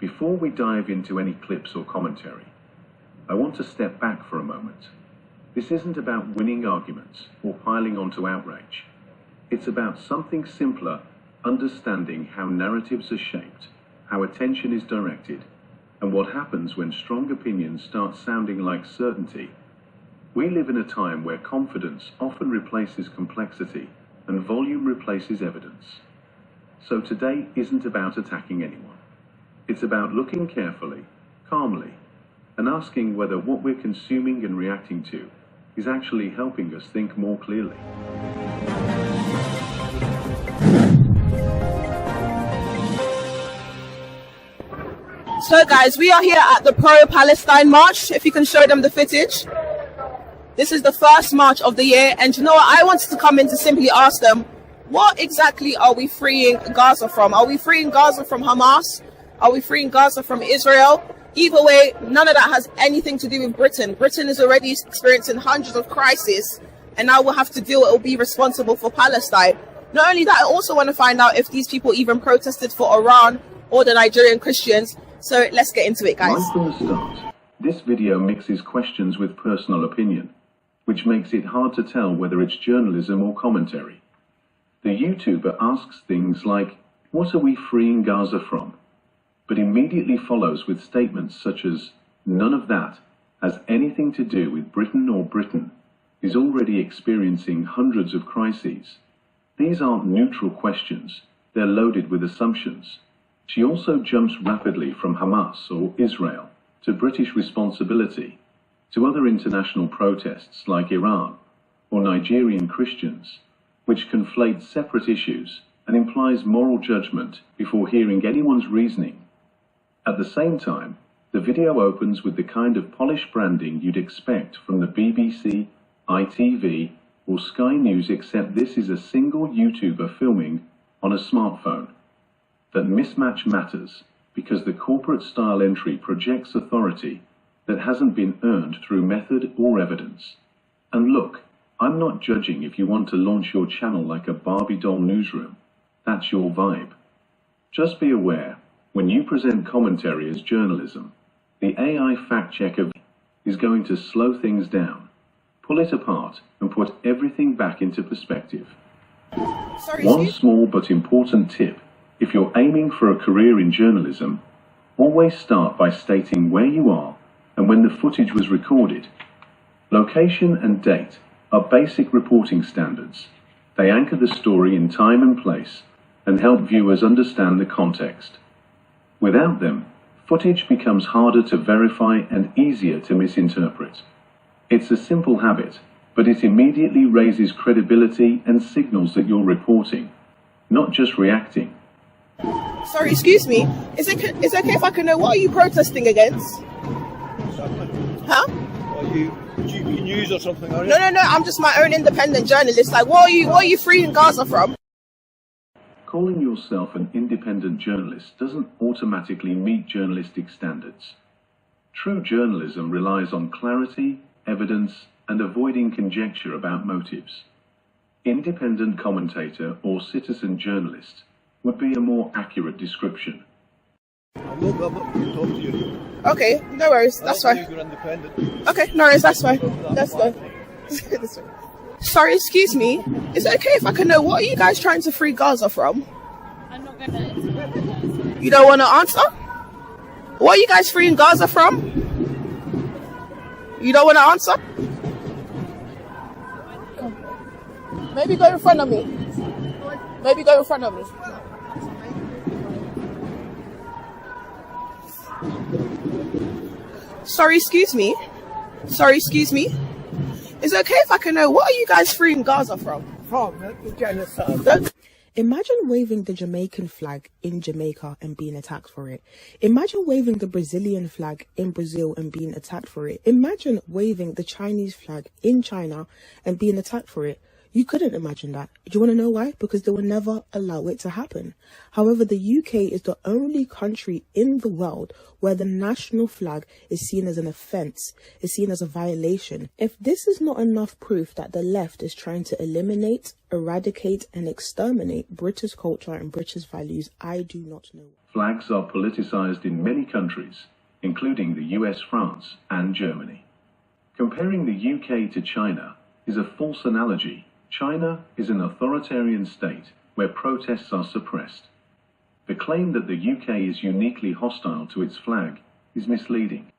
Before we dive into any clips or commentary, I want to step back for a moment. This isn't about winning arguments or piling onto outrage. It's about something simpler, understanding how narratives are shaped, how attention is directed, and what happens when strong opinions start sounding like certainty. We live in a time where confidence often replaces complexity and volume replaces evidence. So today isn't about attacking anyone. It's about looking carefully, calmly, and asking whether what we're consuming and reacting to is actually helping us think more clearly. So guys, we are here at the pro-Palestine march, if you can show them the footage. This is the first march of the year, and you know what, I wanted to come in to simply ask them, what exactly are we freeing Gaza from? Are we freeing Gaza from Hamas? Are we freeing Gaza from Israel? Either way, none of that has anything to do with Britain. Britain is already experiencing hundreds of crises, and now we'll have to deal, it will be responsible for Palestine. Not only that, I also want to find out if these people even protested for Iran or the Nigerian Christians. So let's get into it, guys. Right from the start, this video mixes questions with personal opinion, which makes it hard to tell whether it's journalism or commentary. The YouTuber asks things like, what are we freeing Gaza from? But immediately follows with statements such as, none of that has anything to do with Britain, or Britain is already experiencing hundreds of crises. These aren't neutral questions, they're loaded with assumptions. She also jumps rapidly from Hamas or Israel to British responsibility, to other international protests like Iran or Nigerian Christians, which conflates separate issues and implies moral judgment before hearing anyone's reasoning. At the same time, the video opens with the kind of polished branding you'd expect from the BBC, ITV, or Sky News, except this is a single YouTuber filming on a smartphone. That mismatch matters because the corporate-style entry projects authority that hasn't been earned through method or evidence. And look, I'm not judging if you want to launch your channel like a Barbie doll newsroom. That's your vibe. Just be aware, when you present commentary as journalism, the AI fact-checker is going to slow things down, pull it apart, and put everything back into perspective. One small but important tip: if you're aiming for a career in journalism, always start by stating where you are and when the footage was recorded. Location and date are basic reporting standards. They anchor the story in time and place and help viewers understand the context. Without them, footage becomes harder to verify and easier to misinterpret. It's a simple habit, but it immediately raises credibility and signals that you're reporting, not just reacting. Sorry, excuse me. Is it okay if I can know what are you protesting against? Huh? Are you news or something? Are you? No. I'm just my own independent journalist. Like, what are you freeing Gaza from? Calling yourself an independent journalist doesn't automatically meet journalistic standards. True journalism relies on clarity, evidence, and avoiding conjecture about motives. Independent commentator or citizen journalist would be a more accurate description. I'm not going to talk to you. Okay, no worries, that's fine. You're independent. Okay, no worries, that's fine. That's fine. Sorry, excuse me. Is it okay if I can know what are you guys trying to free Gaza from? I'm not going to. You don't want to answer? What are you guys freeing Gaza from? You don't want to answer? Maybe go in front of me. Maybe go in front of me. Sorry, excuse me. Is it okay if I can know what are you guys freeing Gaza from? From the genocide. Imagine waving the Jamaican flag in Jamaica and being attacked for it. Imagine waving the Brazilian flag in Brazil and being attacked for it. Imagine waving the Chinese flag in China and being attacked for it. You couldn't imagine that. Do you want to know why? Because they will never allow it to happen. However, the UK is the only country in the world where the national flag is seen as an offence, is seen as a violation. If this is not enough proof that the left is trying to eliminate, eradicate and exterminate British culture and British values, I do not know. Flags are politicised in many countries, including the US, France and Germany. Comparing the UK to China is a false analogy. China is an authoritarian state where protests are suppressed. The claim that the UK is uniquely hostile to its flag is misleading.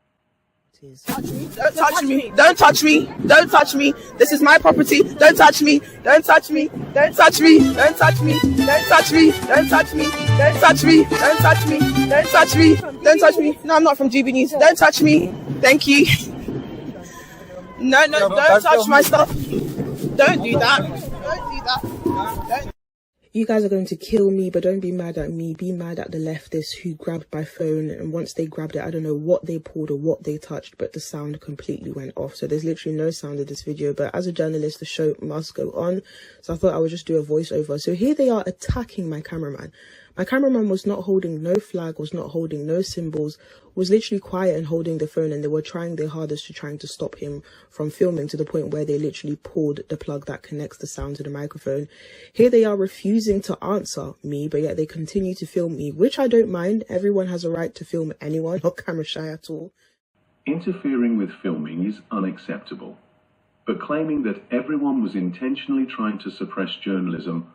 Don't touch me. Don't touch me. Don't touch me. This is my property. Don't touch me. Don't touch me. Don't touch me. Don't touch me. Don't touch me. Don't touch me. Don't touch me. Don't touch me. Don't touch me. Don't touch me. No, I'm not from GB News. Don't touch me. Thank you. No, don't touch my stuff. Don't do that. Don't do that. Don't. You guys are going to kill me, but don't be mad at me. Be mad at the leftists who grabbed my phone, and once they grabbed it, I don't know what they pulled or what they touched, but the sound completely went off. So there's literally no sound in this video, but as a journalist, the show must go on. So I thought I would just do a voiceover. So here they are attacking my cameraman. My cameraman was not holding no flag, was not holding no symbols, was literally quiet and holding the phone, and they were trying their hardest to trying to stop him from filming, to the point where they literally pulled the plug that connects the sound to the microphone. Here they are refusing to answer me, but yet they continue to film me, which I don't mind. Everyone has a right to film anyone, not camera shy at all. Interfering with filming is unacceptable, but claiming that everyone was intentionally trying to suppress journalism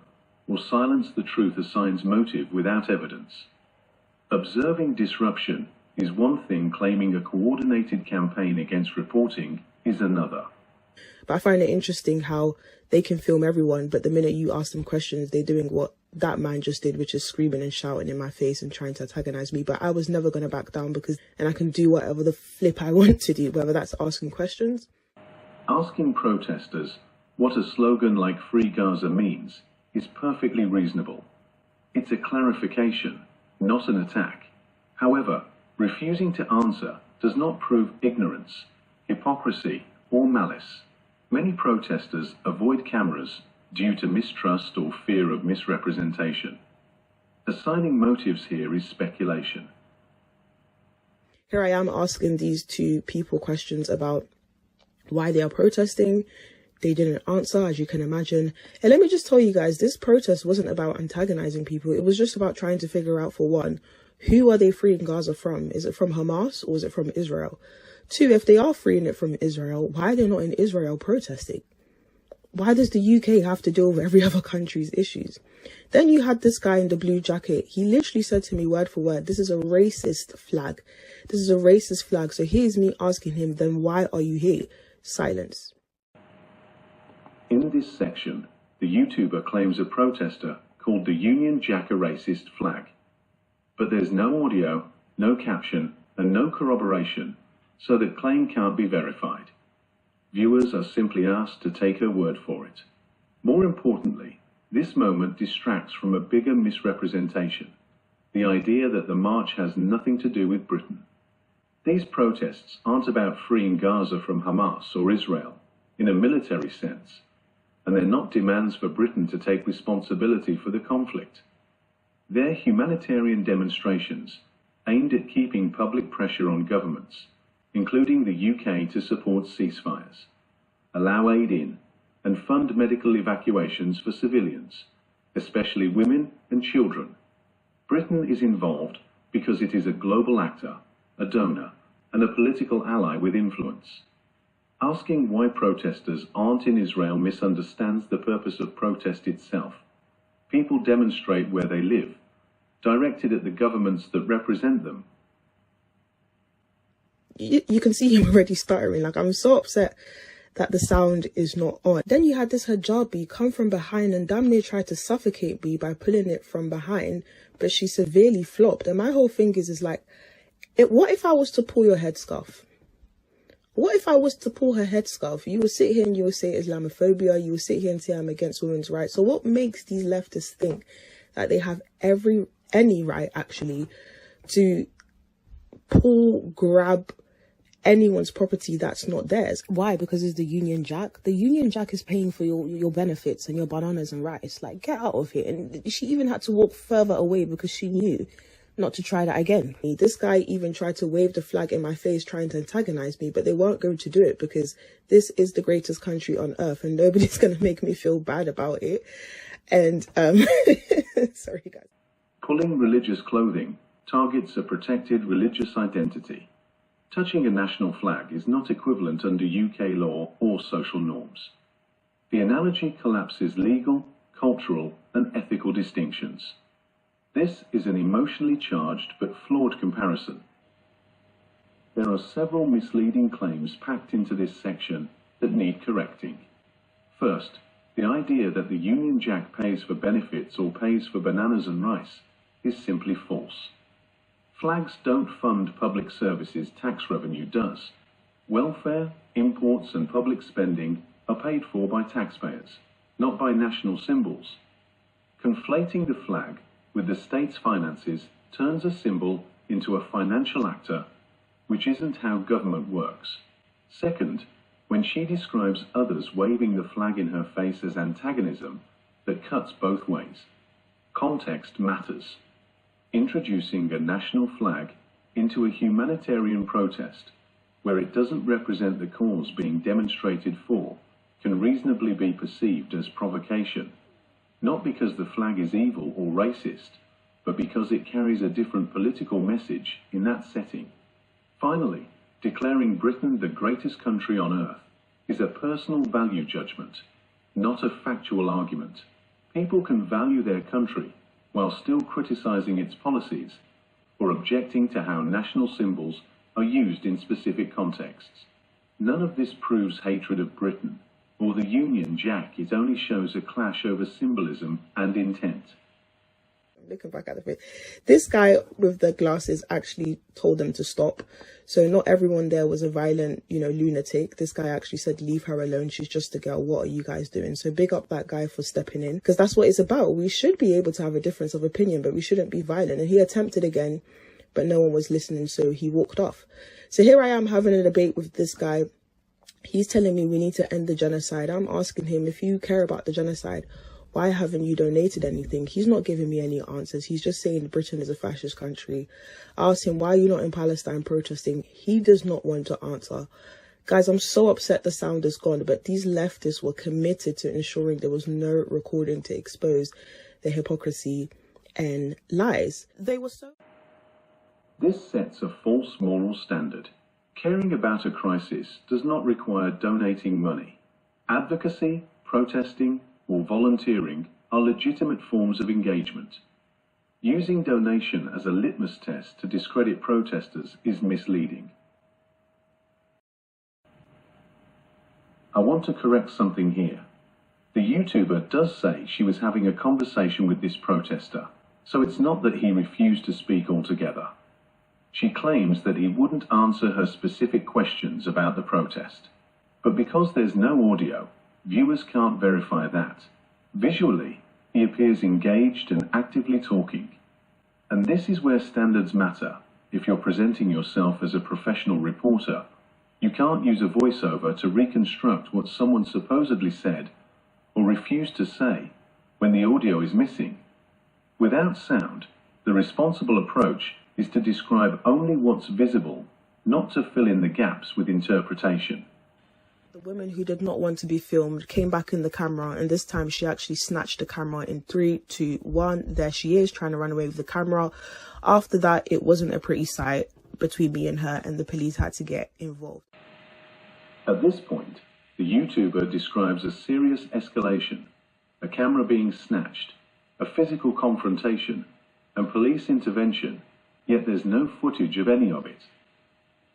or silence the truth assigns motive without evidence. Observing disruption is one thing, claiming a coordinated campaign against reporting is another. But I find it interesting how they can film everyone, but the minute you ask them questions, they're doing what that man just did, which is screaming and shouting in my face and trying to antagonize me. But I was never going to back down, and I can do whatever the flip I want to do, whether that's asking questions. Asking protesters what a slogan like Free Gaza means is perfectly reasonable. It's a clarification, not an attack. However, refusing to answer does not prove ignorance, hypocrisy, or malice. Many protesters avoid cameras due to mistrust or fear of misrepresentation. Assigning motives here is speculation. Here I am asking these two people questions about why they are protesting. They didn't answer, as you can imagine. And let me just tell you guys, this protest wasn't about antagonizing people. It was just about trying to figure out, for one, who are they freeing Gaza from? Is it from Hamas or is it from Israel? Two, if they are freeing it from Israel, why are they not in Israel protesting? Why does the UK have to deal with every other country's issues? Then you had this guy in the blue jacket. He literally said to me word for word, this is a racist flag. This is a racist flag. So here's me asking him, then why are you here? Silence. In this section, the YouTuber claims a protester called the Union Jack a racist flag. But there's no audio, no caption, and no corroboration, so that claim can't be verified. Viewers are simply asked to take her word for it. More importantly, this moment distracts from a bigger misrepresentation, the idea that the march has nothing to do with Britain. These protests aren't about freeing Gaza from Hamas or Israel in a military sense, and they're not demands for Britain to take responsibility for the conflict. They're humanitarian demonstrations aimed at keeping public pressure on governments, including the UK, to support ceasefires, allow aid in, and fund medical evacuations for civilians, especially women and children. Britain is involved because it is a global actor, a donor, and a political ally with influence. Asking why protesters aren't in Israel misunderstands the purpose of protest itself. People demonstrate where they live, directed at the governments that represent them. You can see him already stuttering. Like, I'm so upset that the sound is not on. Then you had this hijabi come from behind and damn near tried to suffocate me by pulling it from behind, but she severely flopped. And my whole thing is like, what if I was to pull your headscarf? What if I was to pull her headscarf? You would sit here and you would say Islamophobia. You would sit here and say I'm against women's rights. So what makes these leftists think that they have any right, actually, to pull, grab anyone's property that's not theirs. Why? Because it's the Union Jack. The Union Jack is paying for your benefits and your bananas and rice. Like, get out of here. And she even had to walk further away because she knew not to try that again. This guy even tried to wave the flag in my face trying to antagonize me, but they weren't going to do it because this is the greatest country on earth and nobody's going to make me feel bad about it. And sorry guys. Pulling religious clothing targets a protected religious identity. Touching a national flag is not equivalent under UK law or social norms. The analogy collapses legal, cultural, and ethical distinctions. This is an emotionally charged but flawed comparison. There are several misleading claims packed into this section that need correcting. First, the idea that the Union Jack pays for benefits or pays for bananas and rice is simply false. Flags don't fund public services, tax revenue does. Welfare, imports, and public spending are paid for by taxpayers, not by national symbols. Conflating the flag with the state's finances turns a symbol into a financial actor, which isn't how government works. Second, when she describes others waving the flag in her face as antagonism, that cuts both ways. Context matters. Introducing a national flag into a humanitarian protest, where it doesn't represent the cause being demonstrated for, can reasonably be perceived as provocation. Not because the flag is evil or racist, but because it carries a different political message in that setting. Finally, declaring Britain the greatest country on earth is a personal value judgment, not a factual argument. People can value their country while still criticizing its policies or objecting to how national symbols are used in specific contexts. None of this proves hatred of Britain or the Union Jack. It only shows a clash over symbolism and intent. Looking back at the face, this guy with the glasses actually told them to stop. So not everyone there was a violent, lunatic. This guy actually said, leave her alone. She's just a girl. What are you guys doing? So big up that guy for stepping in, because that's what it's about. We should be able to have a difference of opinion, but we shouldn't be violent. And he attempted again, but no one was listening. So he walked off. So here I am having a debate with this guy. He's telling me we need to end the genocide. I'm asking him, if you care about the genocide, why haven't you donated anything? He's not giving me any answers. He's just saying Britain is a fascist country. I asked him, why are you not in Palestine protesting? He does not want to answer. Guys, I'm so upset the sound is gone, but these leftists were committed to ensuring there was no recording to expose the hypocrisy and lies. They were so... This sets a false moral standard. Caring about a crisis does not require donating money. Advocacy, protesting, or volunteering are legitimate forms of engagement. Using donation as a litmus test to discredit protesters is misleading. I want to correct something here. The YouTuber does say she was having a conversation with this protester, so it's not that he refused to speak altogether. She claims that he wouldn't answer her specific questions about the protest. But because there's no audio, viewers can't verify that. Visually, he appears engaged and actively talking. And this is where standards matter. If you're presenting yourself as a professional reporter, you can't use a voiceover to reconstruct what someone supposedly said or refused to say when the audio is missing. Without sound, the responsible approach is to describe only what's visible, not to fill in the gaps with interpretation. The woman who did not want to be filmed came back in the camera, and this time she actually snatched the camera in 3, 2, 1. There she is, trying to run away with the camera. After that, it wasn't a pretty sight between me and her, and the police had to get involved. At this point, the YouTuber describes a serious escalation, a camera being snatched, a physical confrontation, and police intervention, yet there's no footage of any of it.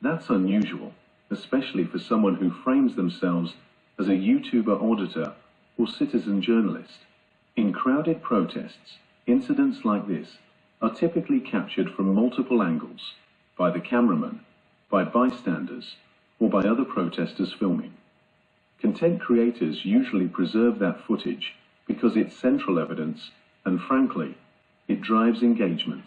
That's unusual, especially for someone who frames themselves as a YouTuber auditor or citizen journalist. In crowded protests, incidents like this are typically captured from multiple angles, by the cameraman, by bystanders, or by other protesters filming. Content creators usually preserve that footage because it's central evidence and, frankly, it drives engagement.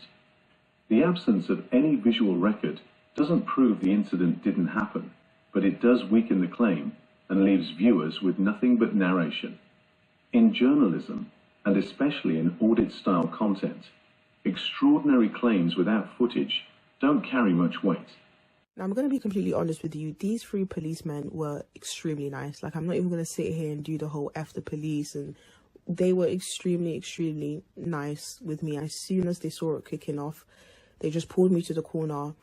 The absence of any visual record doesn't prove the incident didn't happen, but it does weaken the claim and leaves viewers with nothing but narration. In journalism, and especially in audit-style content, extraordinary claims without footage don't carry much weight. Now, I'm going to be completely honest with you. These 3 policemen were extremely nice. Like, I'm not even going to sit here and do the whole F the police. And they were extremely, extremely nice with me. As soon as they saw it kicking off, they just pulled me to the corner.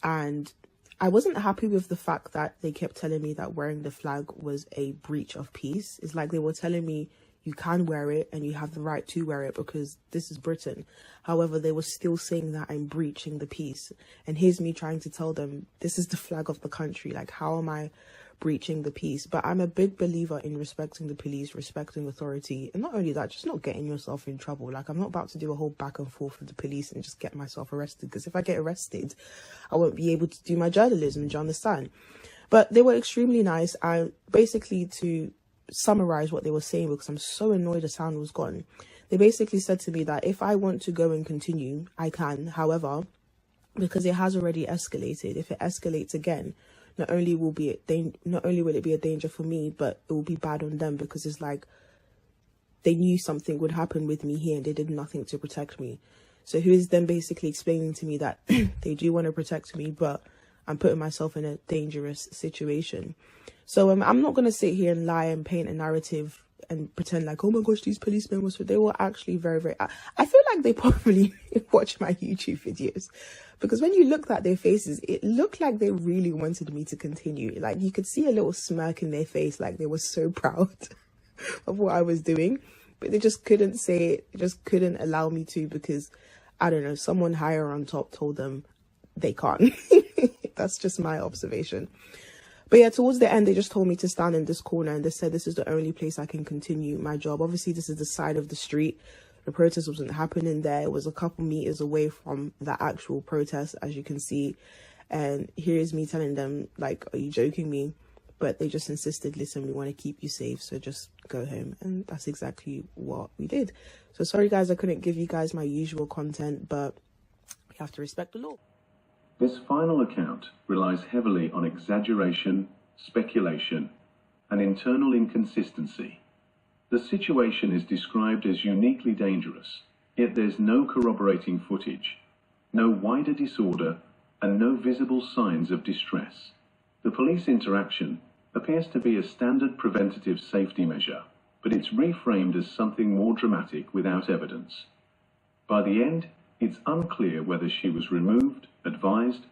And I wasn't happy with the fact that they kept telling me that wearing the flag was a breach of peace. It's like they were telling me, you can wear it and you have the right to wear it because this is Britain. However, they were still saying that I'm breaching the peace. And here's me trying to tell them, this is the flag of the country. Like, how am I breaching the peace? But I'm a big believer in respecting the police, respecting authority. And not only that, just not getting yourself in trouble. Like, I'm not about to do a whole back and forth with the police and just get myself arrested. Because if I get arrested, I won't be able to do my journalism. Do you understand? But they were extremely nice. I basically, to summarize what they were saying, because I'm so annoyed the sound was gone, they basically said to me that if I want to go and continue, I can. However, because it has already escalated, if it escalates again, not only will it be a danger for me, but it will be bad on them, because it's like they knew something would happen with me here and they did nothing to protect me. So he is then basically explaining to me that they do want to protect me, but I'm putting myself in a dangerous situation. So I'm not going to sit here and lie and paint a narrative and pretend like, oh my gosh, these policemen were so... They were actually very, very... I feel like they probably watch my YouTube videos, because when you looked at their faces, it looked like they really wanted me to continue. Like, you could see a little smirk in their face, like they were so proud of what I was doing, but they just couldn't say it, just couldn't allow me to, because, I don't know, someone higher on top told them they can't. That's just my observation. But yeah, towards the end, they just told me to stand in this corner, and they said this is the only place I can continue my job. Obviously, this is the side of the street. The protest wasn't happening there. It was a couple meters away from the actual protest, as you can see. And here's me telling them, like, are you joking me? But they just insisted, listen, we want to keep you safe, so just go home. And that's exactly what we did. So sorry, guys, I couldn't give you guys my usual content, but you have to respect the law. This final account relies heavily on exaggeration, speculation, and internal inconsistency. The situation is described as uniquely dangerous, yet there's no corroborating footage, no wider disorder, and no visible signs of distress. The police interaction appears to be a standard preventative safety measure, but it's reframed as something more dramatic without evidence. By the end, it's unclear whether she was removed, advised,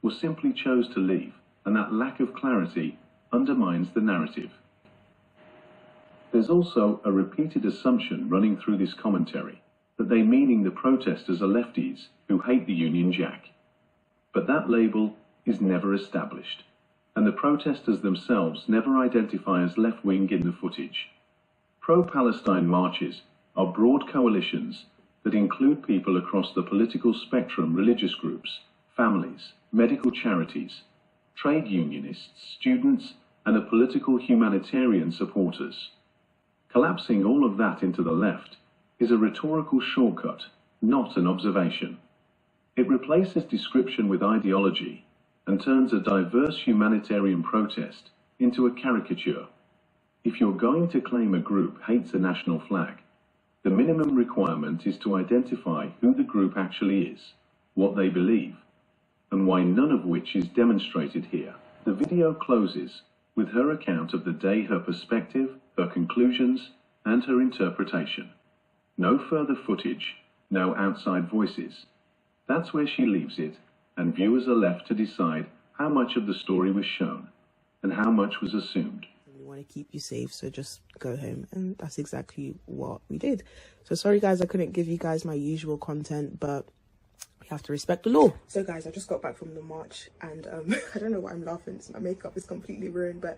or simply chose to leave, and that lack of clarity undermines the narrative. There's also a repeated assumption running through this commentary that they meaning the protesters are lefties who hate the Union Jack. But that label is never established, and the protesters themselves never identify as left-wing in the footage. Pro-Palestine marches are broad coalitions that include people across the political spectrum, religious groups, families, medical charities, trade unionists, students, and the political humanitarian supporters. Collapsing all of that into the left is a rhetorical shortcut, not an observation. It replaces description with ideology and turns a diverse humanitarian protest into a caricature. If you're going to claim a group hates a national flag, the minimum requirement is to identify who the group actually is, what they believe, and why none of which is demonstrated here. The video closes with her account of the day, her perspective, her conclusions, and her interpretation. No further footage, no outside voices. That's where she leaves it, and viewers are left to decide how much of the story was shown and how much was assumed. We want to keep you safe, so just go home. And that's exactly what we did. So sorry, guys, I couldn't give you guys my usual content, but we have to respect the law. So guys, I just got back from the march, and I don't know why I'm laughing, so my makeup is completely ruined, but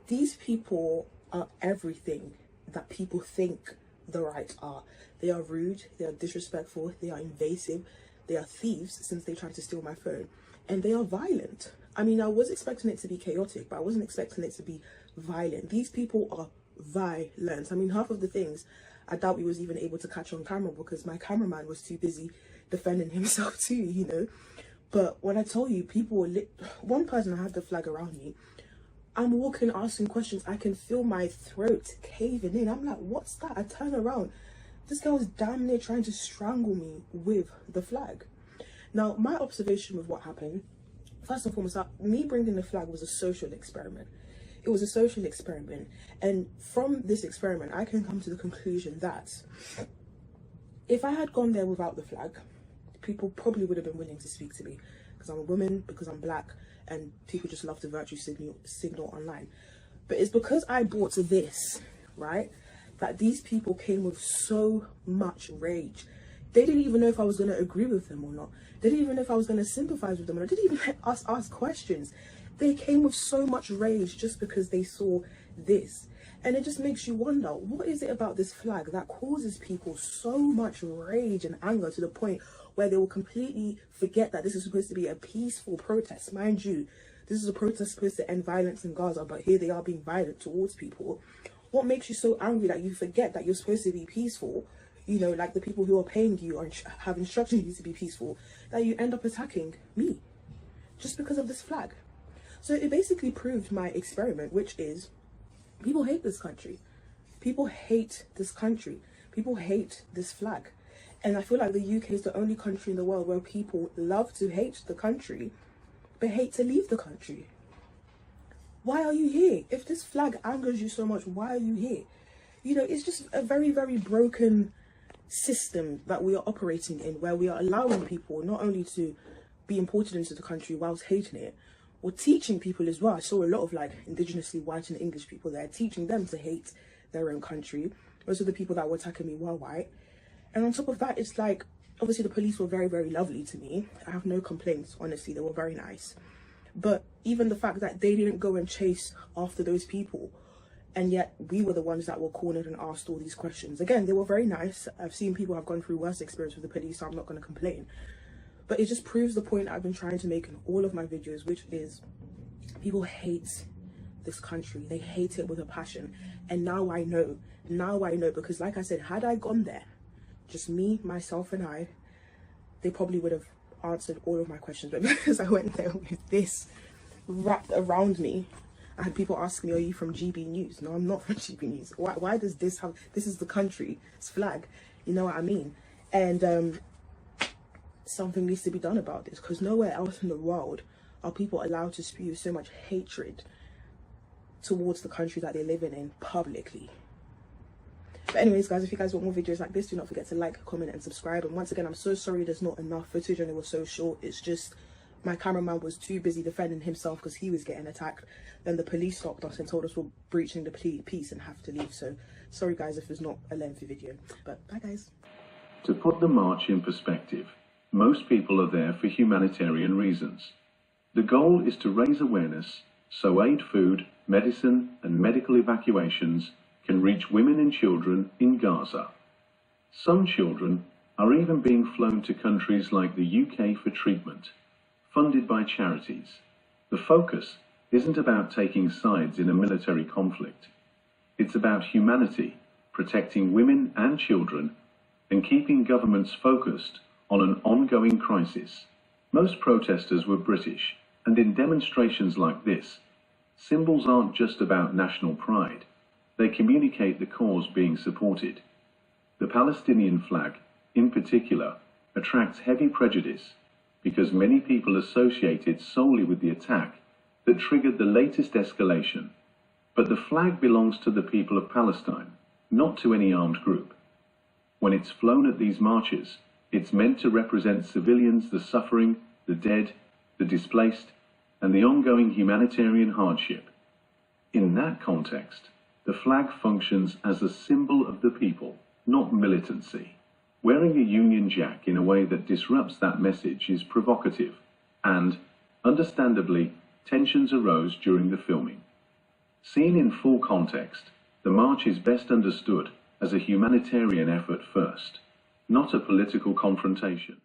these people are everything that people think the right are. They are rude, they are disrespectful, they are invasive, they are thieves since they tried to steal my phone, and they are violent. I mean, I was expecting it to be chaotic, but I wasn't expecting it to be violent. These people are violent. I mean, half of the things I doubt we was even able to catch on camera because my cameraman was too busy defending himself too, you know. But when I tell you, people were one person had the flag around me. I'm walking, asking questions. I can feel my throat caving in. I'm like, what's that? I turn around. This girl was damn near trying to strangle me with the flag. Now, my observation with what happened, first and foremost, me bringing the flag was a social experiment. It was a social experiment. And from this experiment, I can come to the conclusion that if I had gone there without the flag, people probably would have been willing to speak to me, because I'm a woman, because I'm black, and people just love to virtue signal online. But it's because I brought this, right, that these people came with so much rage. They didn't even know if I was going to agree with them or not. They didn't even know if I was going to sympathize with them, and I didn't even let us ask questions. They came with so much rage just because they saw this. And it just makes you wonder, what is it about this flag that causes people so much rage and anger to the point where they will completely forget that this is supposed to be a peaceful protest? Mind you, this is a protest supposed to end violence in Gaza, but here they are being violent towards people. What makes you so angry that you forget that you're supposed to be peaceful? You know, like the people who are paying you or have instructed you to be peaceful, that you end up attacking me just because of this flag. So it basically proved my experiment, which is people hate this country. People hate this country. People hate this flag. And I feel like the UK is the only country in the world where people love to hate the country, but hate to leave the country. Why are you here? If this flag angers you so much, why are you here? You know, it's just a very, very broken system that we are operating in, where we are allowing people not only to be imported into the country whilst hating it, or teaching people as well. I saw a lot of like indigenously white and English people there, teaching them to hate their own country. Those are the people that were attacking me were white. And on top of that, it's like, obviously the police were very, very lovely to me. I have no complaints, honestly, they were very nice. But even the fact that they didn't go and chase after those people, and yet we were the ones that were cornered and asked all these questions. Again, they were very nice. I've seen people have gone through worse experience with the police, so I'm not going to complain. But it just proves the point I've been trying to make in all of my videos, which is people hate this country. They hate it with a passion. And now I know, because like I said, had I gone there, just me, myself and I, they probably would have answered all of my questions. But because I went there with this wrapped around me, I had people asking me, are you from GB News? No, I'm not from GB News. Why does this have, this is the country, it's flag, you know what I mean? And something needs to be done about this, because nowhere else in the world are people allowed to spew so much hatred towards the country that they're living in publicly. But anyways, guys, if you guys want more videos like this, do not forget to like, comment and subscribe. And once again, I'm so sorry there's not enough footage and it was so short. It's just my cameraman was too busy defending himself because he was getting attacked. Then the police stopped us and told us we're breaching the peace and have to leave. So sorry guys if it's not a lengthy video, but bye guys. To put the march in perspective, most people are there for humanitarian reasons. The goal is to raise awareness so aid, food, medicine and medical evacuations can reach women and children in Gaza. Some children are even being flown to countries like the UK for treatment, funded by charities. The focus isn't about taking sides in a military conflict. It's about humanity, protecting women and children, and keeping governments focused on an ongoing crisis. Most protesters were British, and in demonstrations like this, symbols aren't just about national pride. They communicate the cause being supported. The Palestinian flag, in particular, attracts heavy prejudice because many people associate it solely with the attack that triggered the latest escalation. But the flag belongs to the people of Palestine, not to any armed group. When it's flown at these marches, it's meant to represent civilians, the suffering, the dead, the displaced, and the ongoing humanitarian hardship. In that context, the flag functions as a symbol of the people, not militancy. Wearing a Union Jack in a way that disrupts that message is provocative, and, understandably, tensions arose during the filming. Seen in full context, the march is best understood as a humanitarian effort first, not a political confrontation.